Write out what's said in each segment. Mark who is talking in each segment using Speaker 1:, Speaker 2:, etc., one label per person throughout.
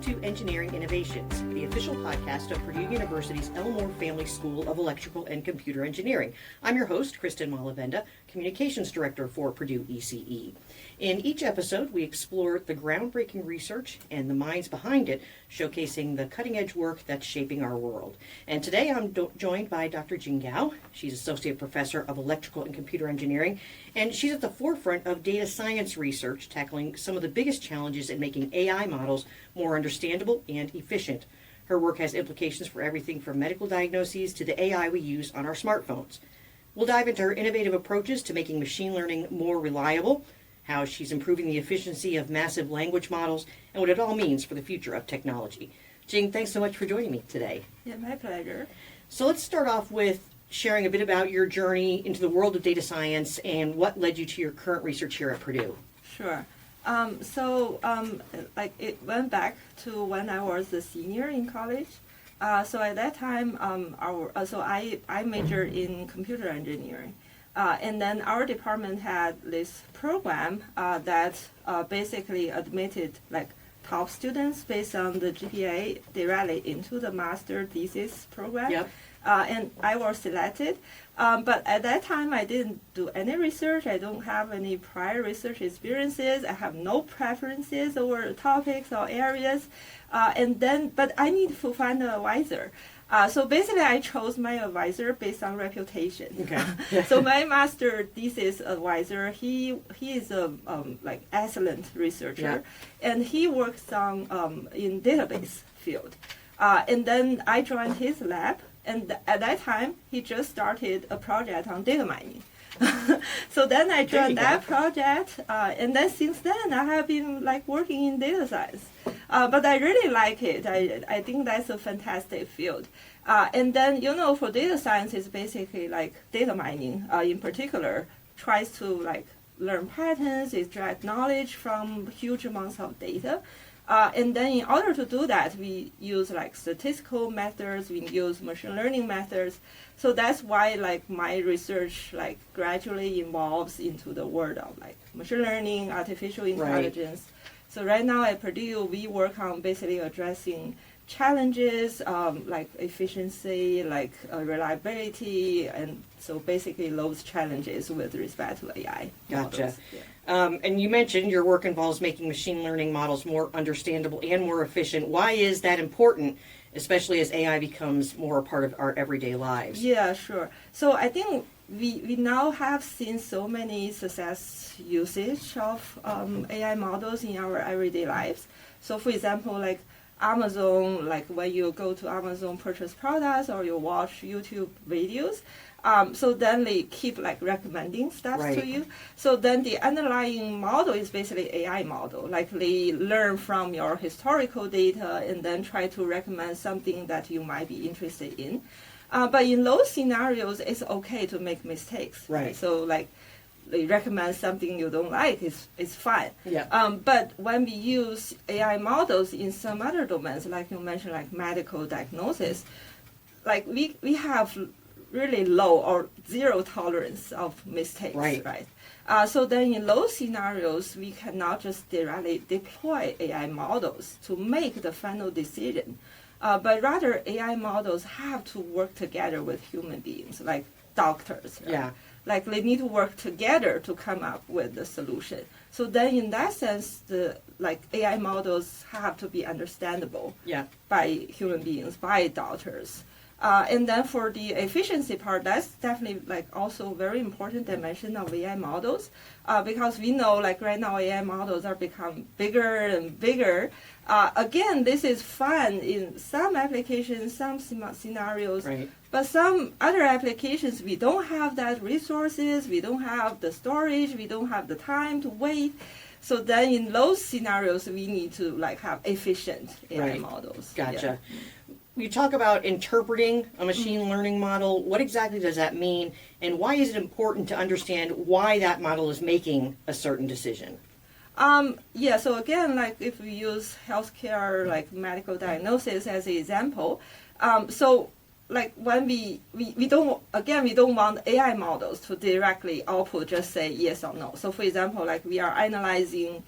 Speaker 1: to Engineering Innovations, the official podcast of Purdue University's Elmore Family School of Electrical and Computer Engineering. I'm your host, Kristin Malavenda, Communications Director for Purdue ECE. In each episode, we explore the groundbreaking research and the minds behind it, showcasing the cutting-edge work that's shaping our world. And today I'm joined by Dr. Jing Gao. She's Associate Professor of Electrical and Computer Engineering, and she's at the forefront of data science research, tackling some of the biggest challenges in making AI models more understandable and efficient. Her work has implications for everything from medical diagnoses to the AI we use on our smartphones. We'll dive into her innovative approaches to making machine learning more reliable, how she's improving the efficiency of massive language models, and what it all means for the future of technology. Jing, thanks so much for joining me today.
Speaker 2: Yeah, my pleasure.
Speaker 1: So let's start off with sharing a bit about your journey into the world of data science and what led you to your current research here at Purdue.
Speaker 2: Sure. It went back to when I was a senior in college. So at that time, I majored in computer engineering. And then our department had this program that basically admitted top students based on the GPA directly into the master thesis program.
Speaker 1: Yep.
Speaker 2: And I was selected. But at that time, I didn't do any research. I don't have any prior research experiences. I have no preferences over topics or areas. But I need to find an advisor. So basically, I chose my advisor based on reputation.
Speaker 1: Okay.
Speaker 2: So my master thesis advisor, he is a excellent researcher, and he works on in database field. And then I joined his lab, and at that time, he just started a project on data mining. So then I joined that project, and then since then I have been working in data science. But I really like it. I think that's a fantastic field. And then, for data science, it's basically data mining in particular, tries to learn patterns, extract knowledge from huge amounts of data. And then in order to do that, we use statistical methods, we use machine learning methods. So that's why my research gradually evolves into the world of machine learning, artificial intelligence. Right. So right now at Purdue, we work on basically addressing challenges like efficiency, reliability, and so basically those challenges with respect to AI.
Speaker 1: Gotcha.
Speaker 2: Models. Yeah.
Speaker 1: And you mentioned your work involves making machine learning models more understandable and more efficient. Why is that important, especially as AI becomes more a part of our everyday lives?
Speaker 2: Yeah, sure. So I think we now have seen so many success usage of AI models in our everyday lives. So for example, Amazon, when you go to Amazon purchase products or you watch YouTube videos, so then they keep recommending stuff to you. So then the underlying model is basically AI model. They learn from your historical data and then try to recommend something that you might be interested in. But in those scenarios, it's okay to make mistakes.
Speaker 1: Right.
Speaker 2: So they recommend something you don't like, it's fine.
Speaker 1: Yeah.
Speaker 2: But when we use AI models in some other domains, like you mentioned, medical diagnosis, we have really low or zero tolerance of mistakes, right? So then in those scenarios, we cannot just directly deploy AI models to make the final decision, but rather AI models have to work together with human beings, like doctors, right?
Speaker 1: Yeah.
Speaker 2: They need to work together to come up with the solution. So then in that sense, the AI models have to be understandable by human beings, by doctors. And then for the efficiency part, that's definitely also very important dimension of AI models, because we know right now AI models are becoming bigger and bigger. Again, this is fun in some applications, some scenarios, but some other applications we don't have that resources, we don't have the storage, we don't have the time to wait. So then in those scenarios, we need to have efficient AI models.
Speaker 1: Gotcha. Yeah. You talk about interpreting a machine learning model. What exactly does that mean, and why is it important to understand why that model is making a certain decision?
Speaker 2: So again, if we use healthcare, medical diagnosis as an example, when we don't want AI models to directly output just say yes or no. So for example, we are analyzing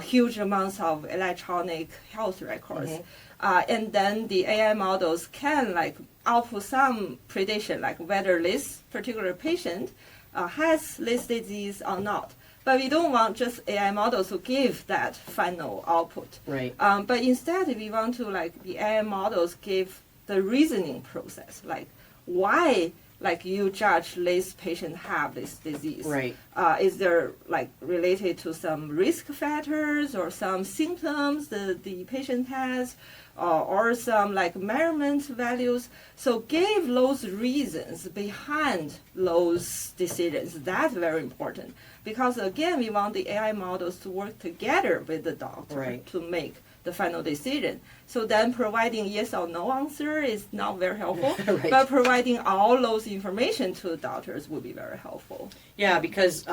Speaker 2: huge amounts of electronic health records. And then the AI models can like output some prediction, like whether this particular patient has this disease or not. But we don't want just AI models to give that final output.
Speaker 1: Right.
Speaker 2: But instead, we want to like the AI models give the reasoning process, like why like you judge this patient have this disease.
Speaker 1: Right.
Speaker 2: Is there like related to some risk factors or some symptoms the patient has, or some like measurement values? So give those reasons behind those decisions. That's very important because again, we want the AI models to work together with the doctor
Speaker 1: Right.
Speaker 2: to make the final decision. So then providing yes or no answer is not very helpful,
Speaker 1: Right.
Speaker 2: but providing all those information to doctors would be very helpful.
Speaker 1: Yeah, because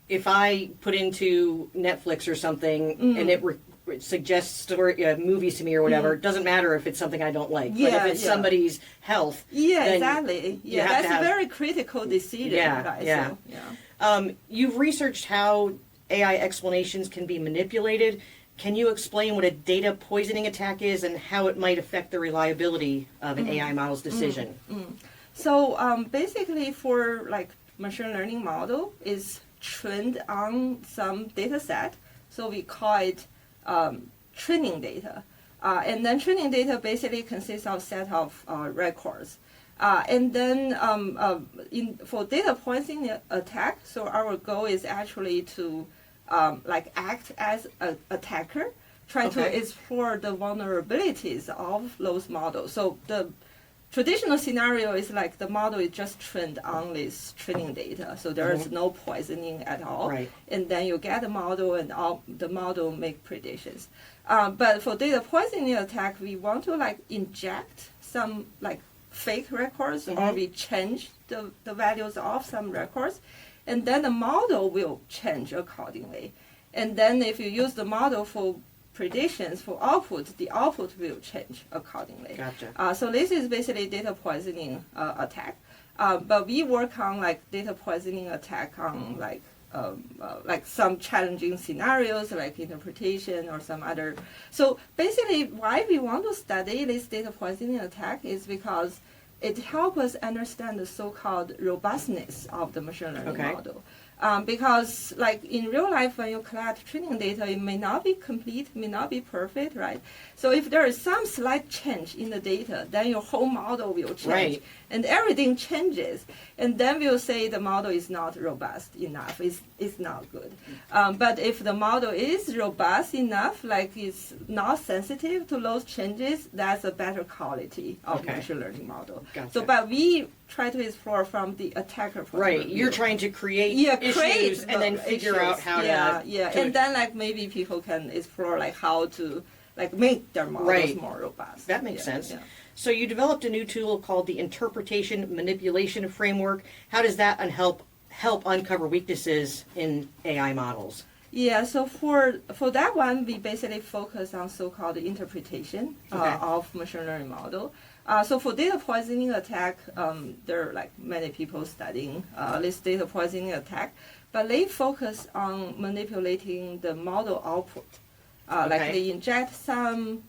Speaker 1: if I put into Netflix or something and it suggests movies to me or whatever, it doesn't matter if it's something I don't like. But if it's somebody's health,
Speaker 2: Yeah,
Speaker 1: then
Speaker 2: exactly.
Speaker 1: you
Speaker 2: Yeah,
Speaker 1: have to
Speaker 2: that's
Speaker 1: have-
Speaker 2: a very critical decision.
Speaker 1: Yeah,
Speaker 2: right?
Speaker 1: yeah.
Speaker 2: So, yeah.
Speaker 1: You've researched how AI explanations can be manipulated. Can you explain what a data poisoning attack is and how it might affect the reliability of an AI model's decision?
Speaker 2: So basically, for like machine learning model is trained on some data set. So we call it training data. And then training data basically consists of a set of records. And then for data poisoning attack, so our goal is actually to like act as an attacker, try to explore the vulnerabilities of those models. So the traditional scenario is like the model is just trained on this training data, so there is no poisoning at all.
Speaker 1: Right.
Speaker 2: And then you get a model, and the model make predictions. But for data poisoning attack, we want to like inject some like fake records, or we change the values of some records, and then the model will change accordingly. And then if you use the model for predictions for output, the output will change accordingly.
Speaker 1: Gotcha.
Speaker 2: So this is basically data poisoning attack. But we work on like data poisoning attack on like some challenging scenarios like interpretation or some other. So basically why we want to study this data poisoning attack is because it helps us understand the so-called robustness of the machine learning model. Because like in real life, when you collect training data, it may not be complete, may not be perfect, right? So if there is some slight change in the data, then your whole model will change.
Speaker 1: Right.
Speaker 2: And everything changes. And then we'll say the model is not robust enough, it's not good. But if the model is robust enough, like it's not sensitive to those changes, that's a better quality of machine learning model.
Speaker 1: Gotcha.
Speaker 2: So, but we try to explore from the attacker point of
Speaker 1: Right.
Speaker 2: view.
Speaker 1: You're trying to create issues and then figure out how to...
Speaker 2: And then like maybe people can explore like how to like make their models more robust.
Speaker 1: That makes sense.
Speaker 2: Yeah.
Speaker 1: So you developed a new tool called the Interpretation Manipulation Framework. How does that help uncover weaknesses in AI models?
Speaker 2: Yeah, so for that one, we basically focus on so-called interpretation of machine learning model. So for data poisoning attack, there are like many people studying this data poisoning attack, but they focus on manipulating the model output. Like they inject some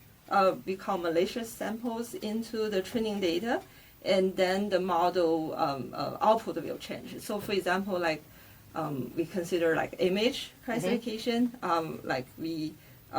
Speaker 2: we call malicious samples into the training data, and then the model output will change. So for example, like we consider like image classification, like we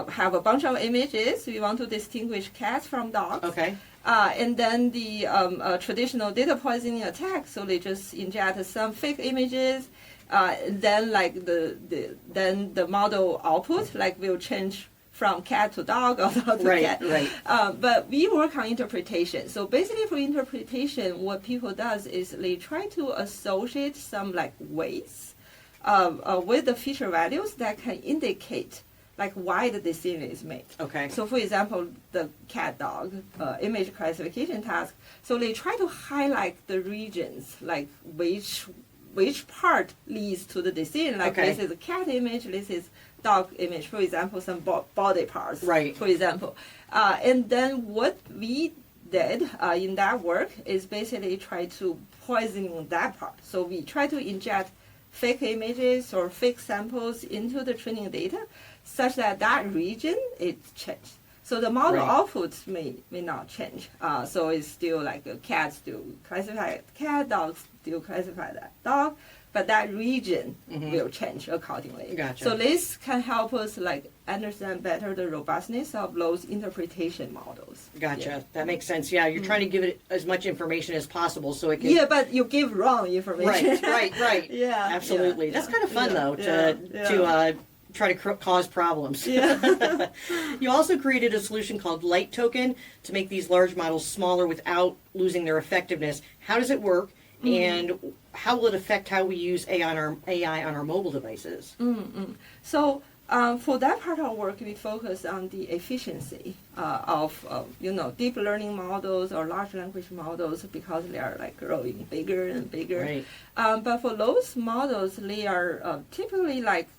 Speaker 2: have a bunch of images. We want to distinguish cats from dogs. And then the traditional data poisoning attack, so they just inject some fake images. Then like then the model output like will change from cat to dog or dog to cat. But we work on interpretation. So basically for interpretation, what people does is they try to associate some like weights with the feature values that can indicate like why the decision is made. So for example, the cat dog image classification task, so they try to highlight the regions, like which part leads to the decision. Like this is a cat image, this is dog image, for example, some body parts, for example. And then what we did in that work is basically try to poison that part. So we try to inject fake images or fake samples into the training data, such that that region is changed. So the model outputs may not change. So it's still like a cat still classify cat, dogs still classify that dog, but that region will change accordingly.
Speaker 1: Gotcha.
Speaker 2: So this can help us like understand better the robustness of those interpretation models.
Speaker 1: Gotcha.
Speaker 2: Yeah.
Speaker 1: That makes sense. Yeah, you're trying to give it as much information as possible so it can...
Speaker 2: Yeah, but you give wrong information.
Speaker 1: Right.
Speaker 2: Yeah.
Speaker 1: Absolutely.
Speaker 2: Yeah,
Speaker 1: That's kind of fun, though,
Speaker 2: yeah.
Speaker 1: to try to cause problems.
Speaker 2: Yeah.
Speaker 1: You also created a solution called Light Token to make these large models smaller without losing their effectiveness. How does it work, and how will it affect how we use AI on our mobile devices?
Speaker 2: So for that part of work, we focus on the efficiency of deep learning models or large language models because they are like growing bigger and bigger.
Speaker 1: Right.
Speaker 2: But for those models, they are typically like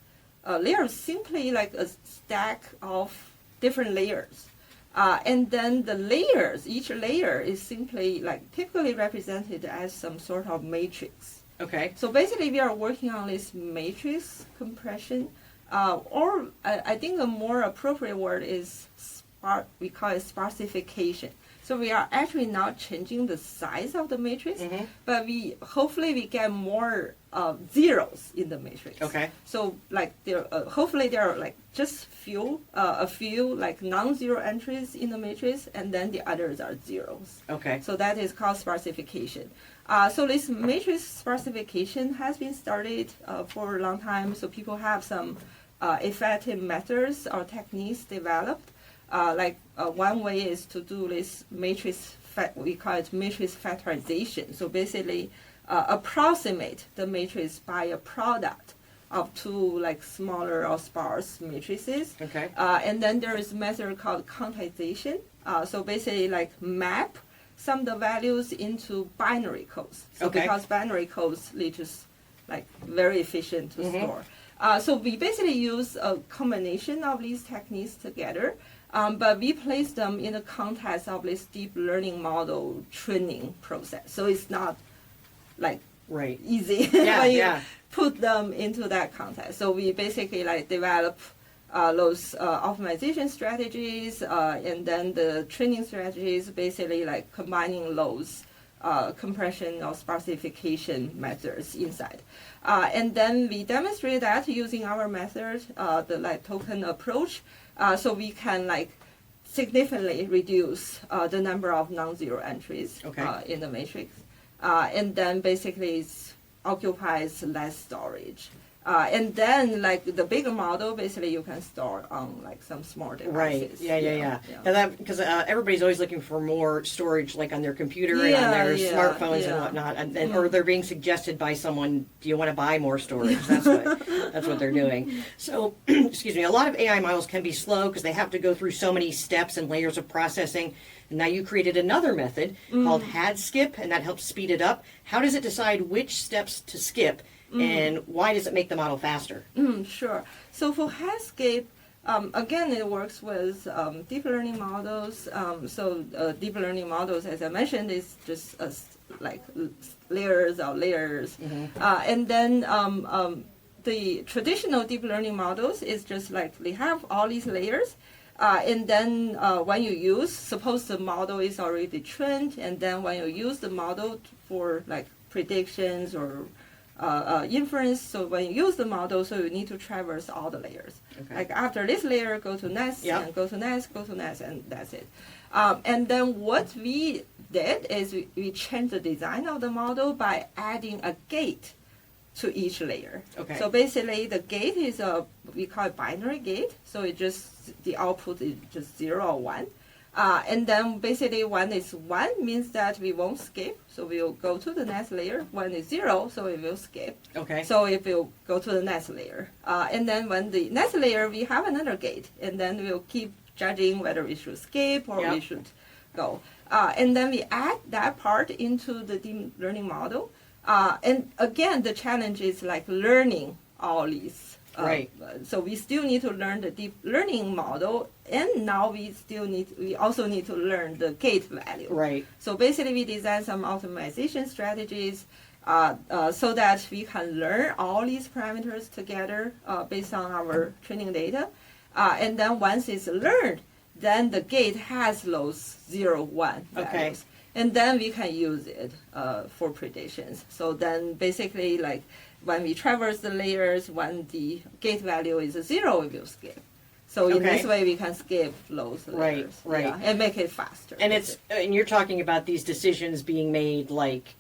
Speaker 2: they are simply like a stack of different layers. And then the layers, each layer is simply like typically represented as some sort of matrix.
Speaker 1: Okay.
Speaker 2: So basically we are working on this matrix compression, or I think a more appropriate word is we call it sparsification. So we are actually not changing the size of the matrix, but hopefully we get more zeros in the matrix.
Speaker 1: Okay.
Speaker 2: So like hopefully there are like just a few like non-zero entries in the matrix, and then the others are zeros.
Speaker 1: Okay.
Speaker 2: So that is called sparsification. So this matrix sparsification has been started for a long time. So people have some effective methods or techniques developed. One way is to do this matrix, we call it matrix factorization. So basically approximate the matrix by a product of two like smaller or sparse matrices.
Speaker 1: Okay.
Speaker 2: And then there is a method called quantization. So basically like map some of the values into binary codes. So because binary codes lead to like very efficient to store. So we basically use a combination of these techniques together. But we place them in the context of this deep learning model training process. So it's not like easy when you put them into that context. So we basically like develop those optimization strategies, and then the training strategies basically like combining those compression or sparsification methods inside. And then we demonstrate that using our method, the like token approach. So we can like significantly reduce the number of non-zero entries in the matrix, and then basically it occupies less storage. And then like the bigger model, basically you can store on like some small devices.
Speaker 1: Right. Yeah. Now because everybody's always looking for more storage, like on their computer and on their smartphones and whatnot, and or they're being suggested by someone, do you want to buy more storage? That's what they're doing. So, excuse me. A lot of AI models can be slow because they have to go through so many steps and layers of processing. And now you created another method called had skip, and that helps speed it up. How does it decide which steps to skip? And why does it make the model faster?
Speaker 2: Sure. So for Hadscape, again, it works with deep learning models. Deep learning models, as I mentioned, is just like layers of layers. And then the traditional deep learning models is just like they have all these layers. And then when you suppose the model is already trained, and then when you use the model for like predictions or inference, so when you use the model, so you need to traverse all the layers. Like after this layer, go to next, and go to next, and that's it. And then what we did is we changed the design of the model by adding a gate to each layer. So basically the gate is we call it binary gate, so the output is just 0 or 1. And then basically when it's 1 means that we won't skip, so we'll go to the next layer. When it's 0, so we will skip. So it will go to the next layer. And then when the next layer, we have another gate, and then we'll keep judging whether we should skip or we should go. And then we add that part into the deep learning model. And again, the challenge is like learning all these. So we still need to learn the deep learning model, and now we also need to learn the gate value. So basically we design some optimization strategies so that we can learn all these parameters together based on our training data. And then once it's learned, then the gate has those 0, 1 values.
Speaker 1: Okay.
Speaker 2: And then we can use it for predictions. So then basically, like when we traverse the layers, when the gate value is 0, we will skip. So in this way, we can skip those layers.
Speaker 1: Right.
Speaker 2: Yeah, and make it faster.
Speaker 1: And you're talking about these decisions being made like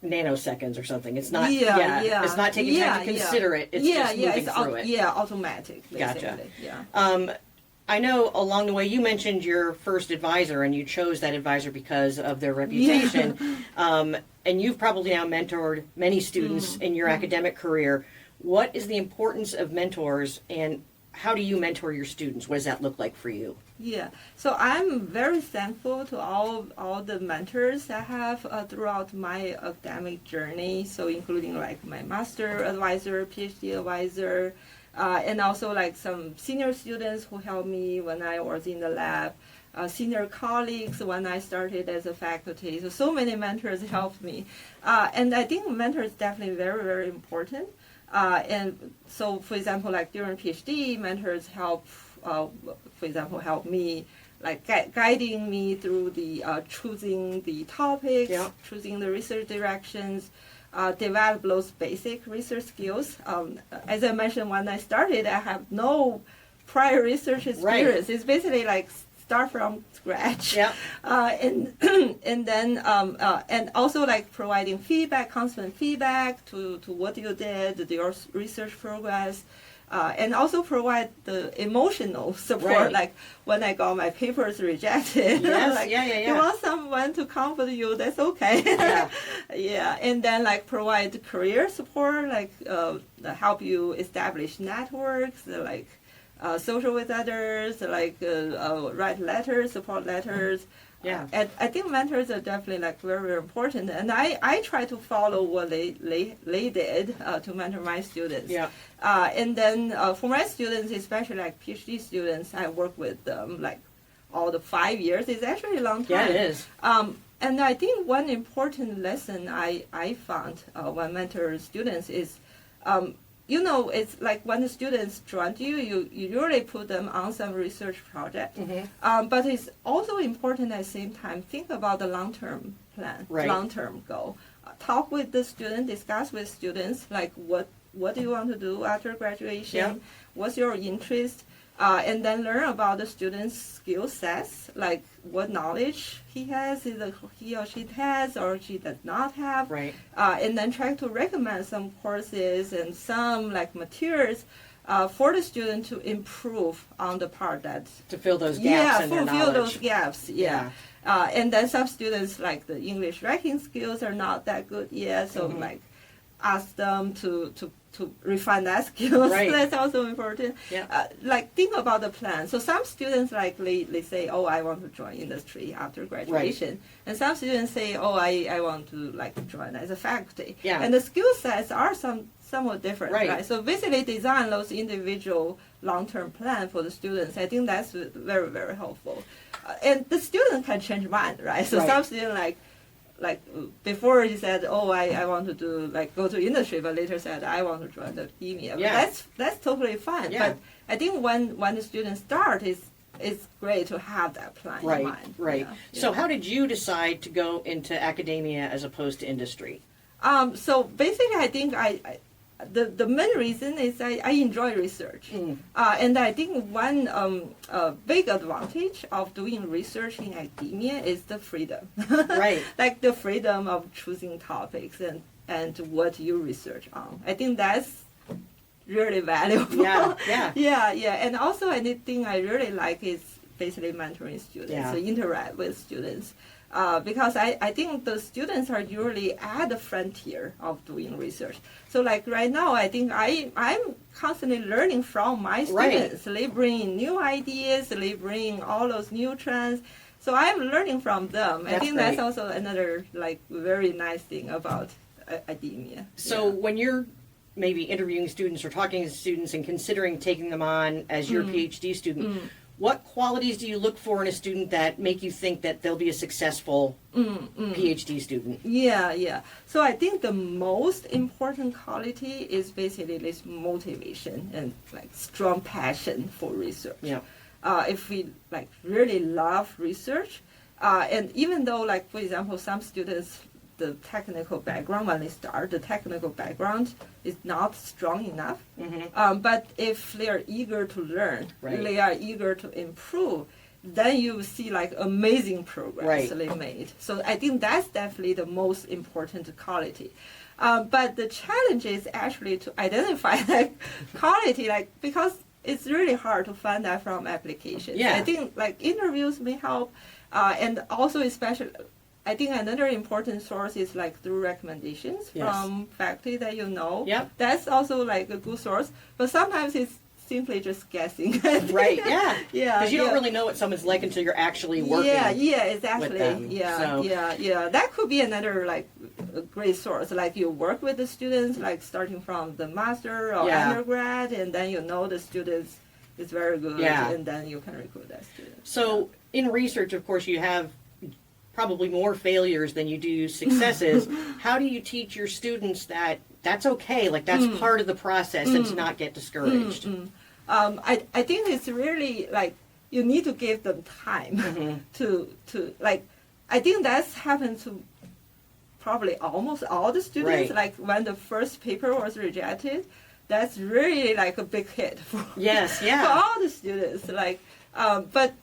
Speaker 1: nanoseconds or something. It's not. It's not taking time to consider it. It's just moving through it.
Speaker 2: Yeah, automatic. Basically.
Speaker 1: Gotcha.
Speaker 2: Yeah.
Speaker 1: I know along the way you mentioned your first advisor, and you chose that advisor because of their reputation. Yeah. And you've probably now mentored many students in your academic career. What is the importance of mentors, and how do you mentor your students? What does that look like for you?
Speaker 2: Yeah, so I'm very thankful to all the mentors I have throughout my academic journey. So including like my master advisor, PhD advisor, and also like some senior students who helped me when I was in the lab, senior colleagues when I started as a faculty. So many mentors helped me. And I think mentors is definitely very, very important. And so, for example, like during PhD, mentors help, for example, help me, like guiding me through the choosing the topics, choosing the research directions, develop those basic research skills. As I mentioned, when I started, I have no prior research experience. Right. It's basically like start from scratch. Yeah. And then and also like providing feedback, constant feedback to what you did, your research progress. And also provide the emotional support, like when I got my papers rejected.
Speaker 1: Yes,
Speaker 2: like,
Speaker 1: yeah.
Speaker 2: You want someone to comfort you, that's okay. Yeah. And then like provide career support, like help you establish networks, like social with others, like write letters, support letters. Yeah, and I think mentors are definitely like very, very important, and I try to follow what they did to mentor my students. Yeah, and then for my students, especially like PhD students, I work with them like all the 5 years. It's actually a long time.
Speaker 1: Yeah, it is.
Speaker 2: And I think one important lesson I found when mentoring students is. It's like when the students join you, you usually put them on some research project. Mm-hmm. But it's also important at the same time, think about the long-term plan, long-term goal. Talk with the student, discuss with students, like what do you want to do after graduation? What's your interest? And then learn about the student's skill sets, like what knowledge he has, either he or she has or she does not have. Right. And then try to recommend some courses and some like materials for the student to improve on the part that
Speaker 1: to fill those gaps in their knowledge.
Speaker 2: Fulfill those gaps. Yeah. And then some students like the English writing skills are not that good yet, so like ask them to refine that skills. Right. That's also important. Yeah. Like think about the plan. So some students like they say, oh, I want to join industry after graduation, right. And some students say, oh, I want to like join as a faculty. Yeah. And the skill sets are somewhat different. Right. So basically design those individual long-term plan for the students. I think that's very, very helpful. And the student can change mind, right? So some students like before he said, oh, I want to do like go to industry, but later said I want to join the academia. Yeah. But that's totally fine. Yeah. But I think when the students start, it's great to have that plan in mind.
Speaker 1: Right. Yeah. So how did you decide to go into academia as opposed to industry?
Speaker 2: So basically, I think the main reason is I enjoy research. And I think one big advantage of doing research in academia is the freedom. Right. Like the freedom of choosing topics and what you research on. I think that's really valuable. Yeah. And also anything I really like is basically mentoring students, so interact with students. Because I think the students are usually at the frontier of doing research. So like right now, I think I'm constantly learning from my students. Right. They bring new ideas, they bring all those new trends. So I'm learning from them. I think that's also another like very nice thing about academia.
Speaker 1: So when you're maybe interviewing students or talking to students and considering taking them on as your PhD student, what qualities do you look for in a student that make you think that they'll be a successful PhD student?
Speaker 2: Yeah. So I think the most important quality is basically this motivation and like strong passion for research.
Speaker 1: Yeah.
Speaker 2: If we like really love research, and even though like for example some students, the technical background when they start, the technical background is not strong enough. But if they are eager to learn, they are eager to improve, then you see like amazing progress they made. So I think that's definitely the most important quality. But the challenge is actually to identify that quality, like because it's really hard to find that from applications.
Speaker 1: Yeah.
Speaker 2: I think like interviews may help, and also especially. I think another important source is like through recommendations from faculty that you know.
Speaker 1: Yep.
Speaker 2: That's also like a good source. But sometimes it's simply just guessing.
Speaker 1: Right, yeah.
Speaker 2: Yeah.
Speaker 1: Because you don't really know what someone's like until you're actually working
Speaker 2: exactly.
Speaker 1: with them.
Speaker 2: Yeah. That could be another like a great source. Like you work with the students, like starting from the master or undergrad, and then you know the students is very good, and then you can recruit that student.
Speaker 1: So in research, of course, you have probably more failures than you do successes. How do you teach your students that that's okay, like that's part of the process, and to not get discouraged?
Speaker 2: I think it's really like you need to give them time to like. I think that's happened to probably almost all the students. Like when the first paper was rejected, that's really like a big hit for for all the students. Like, but.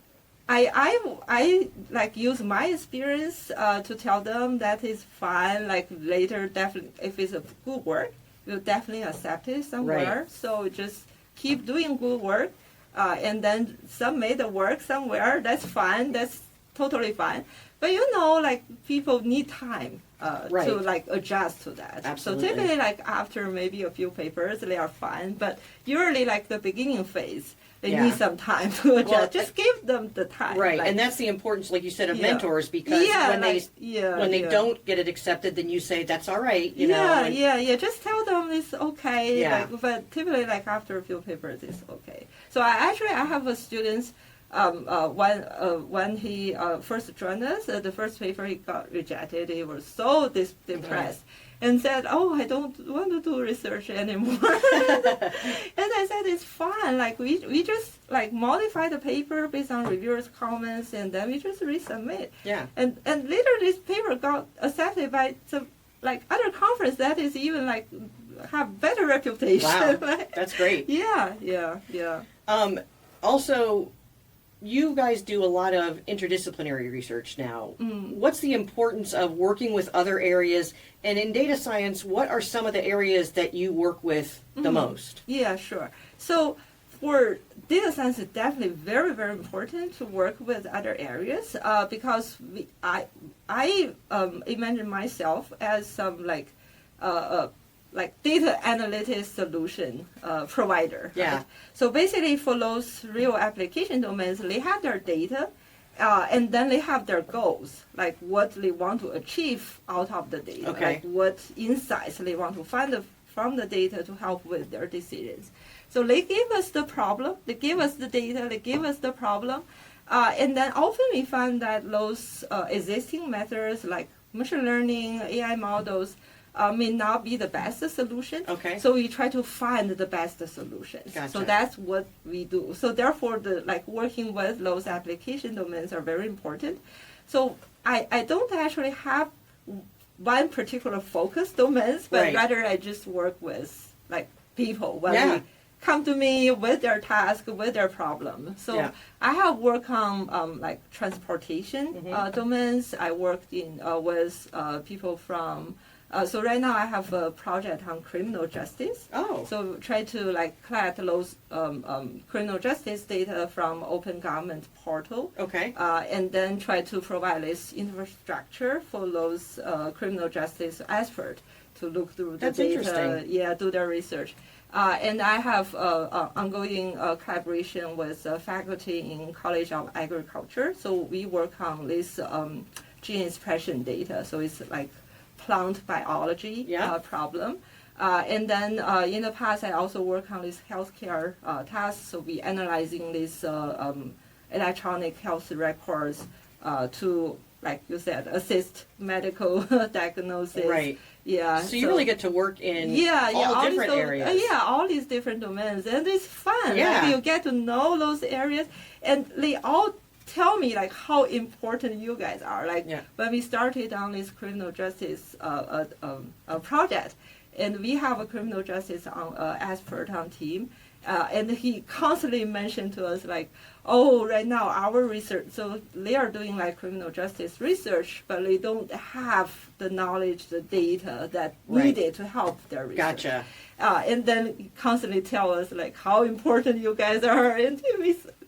Speaker 2: I like use my experience to tell them that is fine. Like later, definitely, if it's a good work, we'll definitely accept it somewhere.
Speaker 1: Right.
Speaker 2: So just keep doing good work, and then submit the work somewhere. That's fine. That's totally fine. But you know, like people need time to like adjust to that.
Speaker 1: Absolutely.
Speaker 2: So typically, like after maybe a few papers, they are fine. But usually, like the beginning phase. They need some time to adjust. Well, just give them the time.
Speaker 1: Right, like, and that's the importance, like you said, of mentors, because when they don't get it accepted, then you say, that's all right, you know.
Speaker 2: Just tell them it's okay.
Speaker 1: Yeah.
Speaker 2: Like, but typically, like after a few papers, it's okay. So I have a student, when he first joined us, the first paper he got rejected, he was so depressed. And said, "Oh, I don't want to do research anymore." And I said, "It's fine. Like we just like modify the paper based on reviewers' comments, and then we just resubmit."
Speaker 1: Yeah.
Speaker 2: And later this paper got accepted by some like other conference that is even like have better reputation.
Speaker 1: Wow,
Speaker 2: like,
Speaker 1: that's great.
Speaker 2: Yeah.
Speaker 1: Also, you guys do a lot of interdisciplinary research now. What's the importance of working with other areas? And in data science, what are some of the areas that you work with the most?
Speaker 2: Yeah, sure. So for data science, it's definitely very, very important to work with other areas because I imagine myself as some like data analytics solution provider.
Speaker 1: Yeah.
Speaker 2: Right? So basically for those real application domains, they have their data and then they have their goals, like what they want to achieve out of the data, like what insights they want to find from the data to help with their decisions. So they give us the problem, they give us the data, they give us the problem, and then often we find that those existing methods like machine learning, AI models, may not be the best solution.
Speaker 1: Okay.
Speaker 2: So we try to find the best solutions.
Speaker 1: Gotcha.
Speaker 2: So that's what we do. So therefore, working with those application domains are very important. So I don't actually have one particular focus domains, but rather I just work with like people when they come to me with their task, with their problem. So I have worked on like transportation domains. I worked in with people from. So right now I have a project on criminal justice.
Speaker 1: Oh.
Speaker 2: So try to like collect those criminal justice data from open government portal.
Speaker 1: Okay.
Speaker 2: And then try to provide this infrastructure for those criminal justice experts to look through the data. Yeah, do their research. And I have ongoing collaboration with faculty in College of Agriculture. So we work on this gene expression data. So it's like plant biology problem. And then in the past, I also work on this healthcare task. So we analyzing this electronic health records to, like you said, assist medical diagnosis.
Speaker 1: Right.
Speaker 2: Yeah.
Speaker 1: So you really get to work in all different areas.
Speaker 2: All these different domains, and it's fun.
Speaker 1: Yeah.
Speaker 2: Like, you get to know those areas, and they all tell me like how important you guys are. Like when we started on this criminal justice project, and we have a criminal justice expert on team, and he constantly mentioned to us like, oh, right now our research, so they are doing like criminal justice research, but they don't have the knowledge, the data that needed to help their research.
Speaker 1: Gotcha.
Speaker 2: And then constantly tell us like how important you guys are, and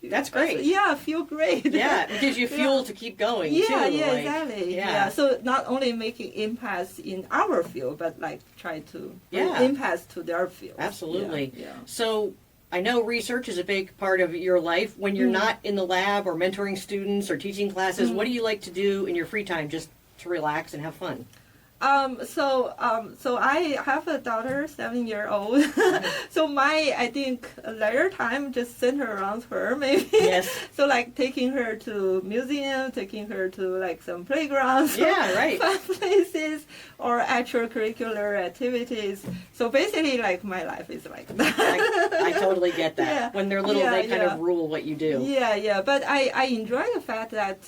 Speaker 1: that's great.
Speaker 2: Yeah, feel great.
Speaker 1: Yeah, it gives you fuel to keep going.
Speaker 2: Yeah,
Speaker 1: too.
Speaker 2: Exactly. Yeah, so not only making impacts in our field, but like try to bring impacts to their field.
Speaker 1: Absolutely.
Speaker 2: Yeah.
Speaker 1: So I know research is a big part of your life. When you're not in the lab or mentoring students or teaching classes, what do you like to do in your free time just to relax and have fun?
Speaker 2: So I have a daughter, 7-year-old. So I think leisure time just center around her, maybe.
Speaker 1: Yes.
Speaker 2: So like taking her to museum, taking her to like some playgrounds.
Speaker 1: Yeah, right.
Speaker 2: Fun places or extracurricular activities. So basically, like my life is like that.
Speaker 1: I totally get that.
Speaker 2: Yeah.
Speaker 1: When they're little, they kind of rule what you do.
Speaker 2: Yeah. But I enjoy the fact that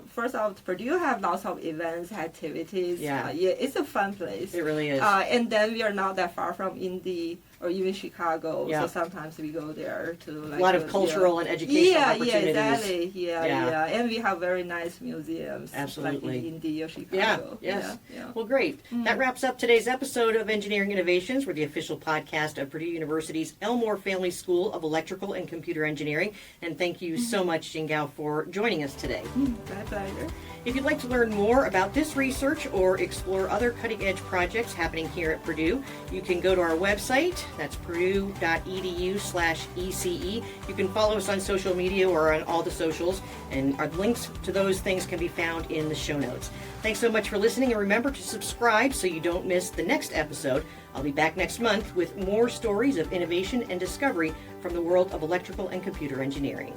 Speaker 2: first off, Purdue have lots of events, activities.
Speaker 1: Yeah.
Speaker 2: It's a fun place.
Speaker 1: It really is.
Speaker 2: And then we are not that far from Indy or even Chicago,
Speaker 1: Yeah.
Speaker 2: so sometimes we go there to like
Speaker 1: a lot of cultural and educational opportunities.
Speaker 2: Yeah, exactly. Yeah. And we have very nice museums.
Speaker 1: Absolutely.
Speaker 2: Like in Indy or Chicago.
Speaker 1: Yes.
Speaker 2: Yeah.
Speaker 1: Well, great. That wraps up today's episode of Engineering Innovations. We're the official podcast of Purdue University's Elmore Family School of Electrical and Computer Engineering. And thank you so much, Jing Gao, for joining us today.
Speaker 2: My pleasure.
Speaker 1: If you'd like to learn more about this research or explore other cutting-edge projects happening here at Purdue, you can go to our website. That's purdue.edu/ECE. You can follow us on social media or on all the socials, and our links to those things can be found in the show notes. Thanks so much for listening, and remember to subscribe so you don't miss the next episode. I'll be back next month with more stories of innovation and discovery from the world of electrical and computer engineering.